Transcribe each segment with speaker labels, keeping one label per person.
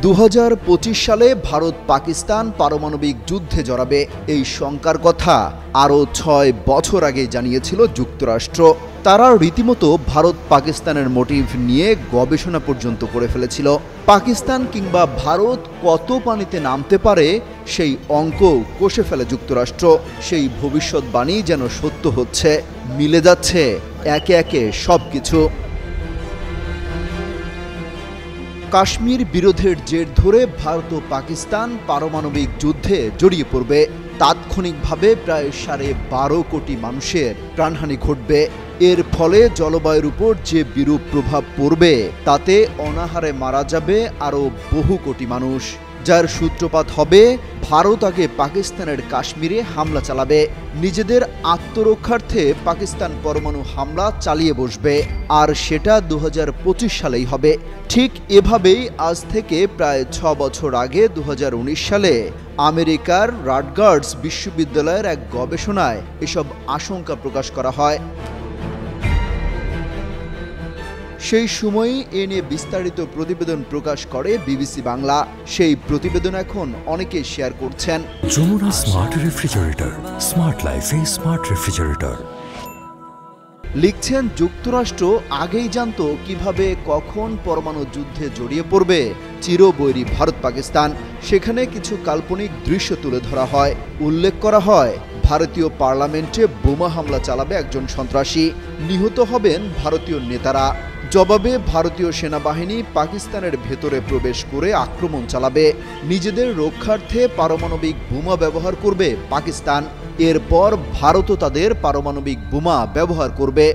Speaker 1: 2025 সালে ভারত পাকিস্তান পারমাণবিক যুদ্ধে জড়াবে এই শঙ্কার কথা আরও 6 বছর আগে জানিয়েছিল যুক্তরাষ্ট্র। তারা রীতিমতো ভারত পাকিস্তানের মোটিভ নিয়ে গবেষণা পর্যন্ত করে ফেলেছিল। পাকিস্তান কিংবা ভারত কত পানিতে নামতে পারে সেই অঙ্ক কষে ফেলে যুক্তরাষ্ট্র। সেই ভবিষ্যৎবাণী যেন সত্য হচ্ছে, মিলে যাচ্ছে একে একে সবকিছু। কাশ্মীর বিরোধের জের ধরে ভারত ও পাকিস্তান পারমাণবিক যুদ্ধে জড়িয়ে পড়বে। তাৎক্ষণিকভাবে প্রায় 12.5 কোটি মানুষের প্রাণহানি ঘটবে। এর ফলে জলবায়ুর উপর যে বিরূপ প্রভাব পড়বে তাতে অনাহারে মারা যাবে আরও বহু কোটি মানুষ, যার সূত্রপাত হবে ভারত আগে পাকিস্তানের কাশ্মীরে হামলা চালাবে। নিজেদের আত্মরক্ষার্থে পাকিস্তান পরমাণু হামলা চালিয়ে বসবে, আর সেটা 2025 সালেই হবে। ঠিক এভাবেই আজ থেকে প্রায় 6 বছর আগে 2019 সালে আমেরিকার রাটগার্স বিশ্ববিদ্যালয়ের এক গবেষণায় এসব আশঙ্কা প্রকাশ করা হয়। সেই সময়ই এ নিয়ে বিস্তারিত প্রতিবেদন প্রকাশ করে বিবিসি বাংলা। সেই প্রতিবেদন এখন অনেকেই শেয়ার করছেন।
Speaker 2: যমুনা স্মার্ট রেফ্রিজারেটর, স্মার্ট লাইফে স্মার্ট রেফ্রিজারেটর।
Speaker 1: লিখছেন, যুক্তরাষ্ট্র আগেই জানত কিভাবে কখন পরমাণু যুদ্ধে জড়িয়ে পড়বে চিরবৈরী ভারত পাকিস্তান। সেখানে কিছু কাল্পনিক দৃশ্য তুলে ধরা হয়। উল্লেখ করা হয়, ভারতীয় পার্লামেন্টে বোমা হামলা চালাবে একজন সন্ত্রাসী, নিহত হবেন ভারতীয় নেতারা। জবাবে ভারতীয় সেনাবাহিনী পাকিস্তানের ভেতরে প্রবেশ করে আক্রমণ চালাবে। নিজেদের রক্ষার্থে পারমাণবিক বোমা ব্যবহার করবে পাকিস্তান। এরপর ভারতও তাদের পারমাণবিক বোমা ব্যবহার করবে।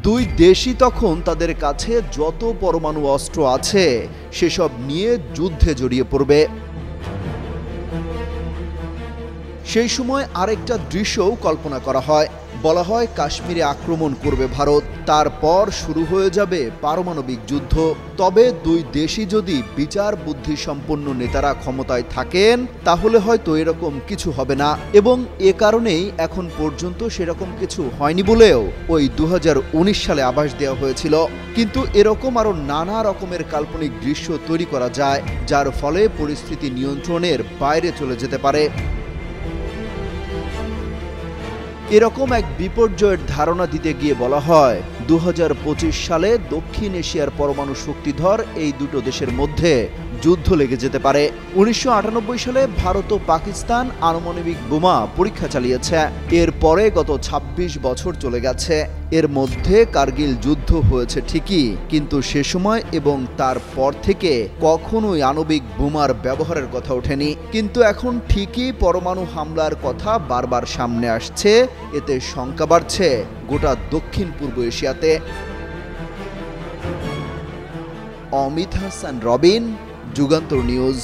Speaker 1: দুই দেশই তখন তাদের কাছে যত পরমাণু অস্ত্র আছে সেসব নিয়ে যুদ্ধে জড়িয়ে পড়বে। সেই সময় আরেকটা দৃশ্যও কল্পনা করা হয়। বলা হয়, কাশ্মীরে আক্রমণ করবে ভারত, তারপর শুরু হয়ে যাবে পারমাণবিক যুদ্ধ। তবে দুই দেশই যদি বিচার বুদ্ধি সম্পন্ন নেতারা ক্ষমতায় থাকেন তাহলে হয়তো এরকম কিছু হবে না। এবং এ কারণেই এখন পর্যন্ত সেরকম কিছু হয়নি বলেও ওই 2019 সালে আভাস দেওয়া হয়েছিল। কিন্তু এরকম আরো নানা রকমের কাল্পনিক দৃশ্য তৈরি করা যায়, যার ফলে পরিস্থিতি নিয়ন্ত্রণের বাইরে চলে যেতে পারে। এরকম এক বিপর্যয়ের ধারণা দিতে গিয়ে বলা হয়, 2025 সালে দক্ষিণ এশিয়ার পরমাণু শক্তিধর এই দুটো দেশের মধ্যে যুদ্ধ লেগে যেতে পারে। 1998 সালে ভারত ও পাকিস্তান পারমাণবিক বোমা পরীক্ষা চালিয়েছে। এরপরে গত 26 বছর চলে গেছে। এর মধ্যে কার্গিল যুদ্ধ হয়েছে ঠিকই, কিন্তু সে সময় এবং তারপর থেকে কখনোই আণবিক বোমার ব্যবহারের কথা ওঠেনি। কিন্তু এখন ঠিকই পরমাণু হামলার কথা বারবার সামনে আসছে। এতে শঙ্কা বাড়ছে গোটা দক্ষিণ পূর্ব এশিয়াতে। অমিত হাসান রবিন, যুগান্তর নিউজ।